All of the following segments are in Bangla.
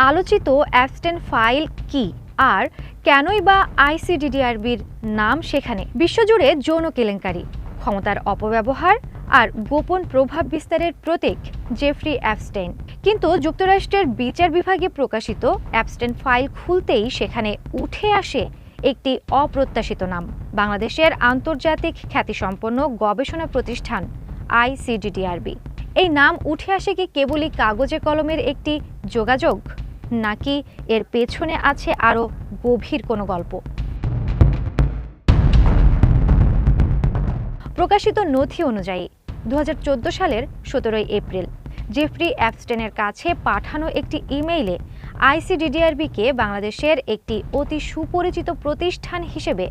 আলোচিত অ্যাবস্টেন ফাইল কি আর কেনই বা আইসিডিডিআরবির নাম সেখানে? বিশ্বজুড়ে যৌন কেলেঙ্কারি, ক্ষমতার অপব্যবহার আর গোপন প্রভাব বিস্তারের প্রতীক জেফ্রি অ্যাপস্টেইন। কিন্তু যুক্তরাষ্ট্রের বিচার বিভাগে প্রকাশিত অ্যাপস্টেইন ফাইল খুলতেই সেখানে উঠে আসে একটি অপ্রত্যাশিত নাম, বাংলাদেশের আন্তর্জাতিক খ্যাতিসম্পন্ন গবেষণা প্রতিষ্ঠান আইসিডিডিআরবি। এই নাম উঠে আসে কি কেবলই কাগজে কলমের একটি যোগাযোগ, নাকি এর পেছনে আছে আরও গভীর কোনো গল্প? প্রকাশিত নথি অনুযায়ী 2014 সালের 17 এপ্রিল জেফ্রি অ্যাপস্টেনের কাছে পাঠানো একটি ইমেইলে আইসিডিডিআরবিকে বাংলাদেশের একটি অতি সুপরিচিত প্রতিষ্ঠান হিসেবে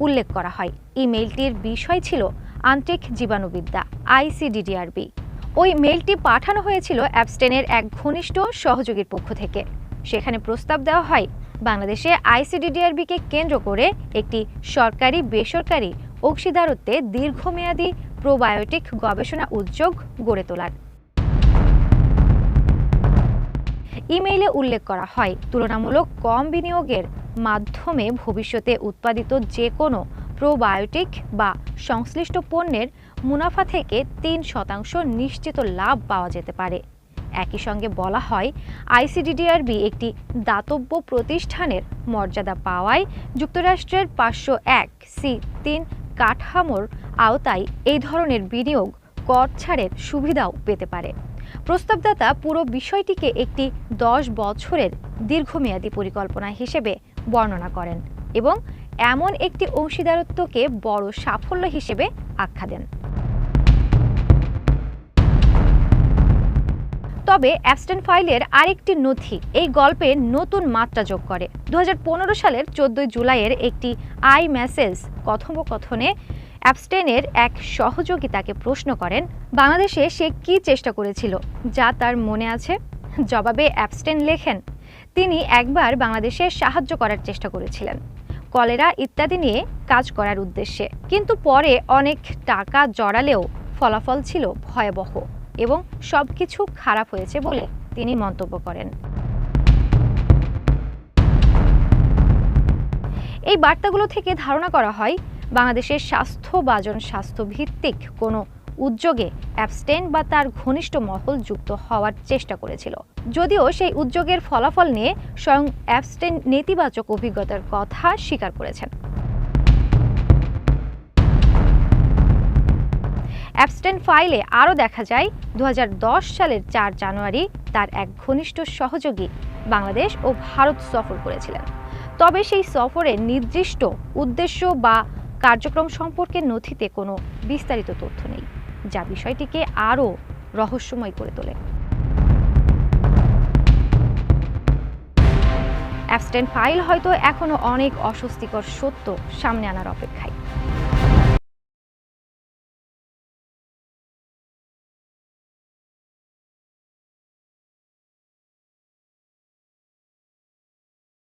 উল্লেখ করা হয়। ইমেইলটির বিষয় ছিল আন্টিক জীবাণুবিদ্যা। আইসিডিডিআরবি ওই মেইলটি পাঠানো হয়েছিল অ্যাপস্টেনের এক ঘনিষ্ঠ সহযোগীর পক্ষ থেকে। সেখানে প্রস্তাব দেওয়া হয় বাংলাদেশে আইসিডিডিআরবিকে কেন্দ্র করে একটি সরকারি বেসরকারি অংশীদারত্বে দীর্ঘমেয়াদী প্রোবায়োটিক গবেষণা উদ্যোগ গড়ে তোলার। ইমেইলে উল্লেখ করা হয় তুলনামূলক কম বিনিয়োগের মাধ্যমে ভবিষ্যতে উৎপাদিত যে কোনো প্রোবায়োটিক বা সংশ্লিষ্ট পণ্যের মুনাফা থেকে 3% নিশ্চিত লাভ পাওয়া যেতে পারে। একই সঙ্গে বলা হয় আইসিডিডিআরবি একটি দাতব্য প্রতিষ্ঠানের মর্যাদা পাওয়ায় যুক্তরাষ্ট্রের 501(c)(3) কাঠামোর আওতায় এই ধরনের বিনিয়োগ কর ছাড়ের সুবিধাও পেতে পারে। প্রস্তাবদাতা পুরো বিষয়টিকে একটি 10 বছরের দীর্ঘমেয়াদী পরিকল্পনা হিসেবে বর্ণনা করেন এবং এমন একটি অংশীদারত্বকে বড় সাফল্য হিসেবে আখ্যা দেন। তবে অ্যাপস্টেন ফাইলের আরেকটি নথি এই গল্পে নতুন মাত্রা যোগ করে। 2015 সালের 14 জুলাইয়ের একটি আইমেসেজ কথোপকথনে অ্যাপস্টেনের এক সহযোগী তাকে প্রশ্ন করেন বাংলাদেশে সে কী চেষ্টা করেছিল যা তার মনে আছে। জবাবে অ্যাপস্টেন লেখেন, তিনি একবার বাংলাদেশে সাহায্য করার চেষ্টা করেছিলেন কলেরা ইত্যাদি নিয়ে কাজ করার উদ্দেশ্যে, কিন্তু পরে অনেক টাকা জড়ালেও ফলাফল ছিল ভয়াবহ এবং সবকিছু খারাপ হয়েছে বলে তিনি মন্তব্য করেন। এই বার্তাগুলো থেকে ধারণা করা হয় বাংলাদেশের স্বাস্থ্য বা জনস্বাস্থ্য ভিত্তিক কোনো উদ্যোগে অ্যাপস্টেন বা তার ঘনিষ্ঠ মহল যুক্ত হওয়ার চেষ্টা করেছিল, যদিও সেই উদ্যোগের ফলাফল নিয়ে স্বয়ং অ্যাপস্টেন নেতিবাচক অভিজ্ঞতার কথা স্বীকার করেছেন। অ্যাপস্টেন ফাইলে আরও দেখা যায় 2010 সালের 4 জানুয়ারি তার এক ঘনিষ্ঠ সহযোগী বাংলাদেশ ও ভারত সফর করেছিলেন। তবে সেই সফরের নির্দিষ্ট উদ্দেশ্য বা কার্যক্রম সম্পর্কে নথিতে কোনো বিস্তারিত তথ্য নেই, যা বিষয়টিকে আরও রহস্যময় করে তোলে। অ্যাপস্টেন ফাইল হয়তো এখনো অনেক অস্বস্তিকর সত্য সামনে আনার অপেক্ষায়।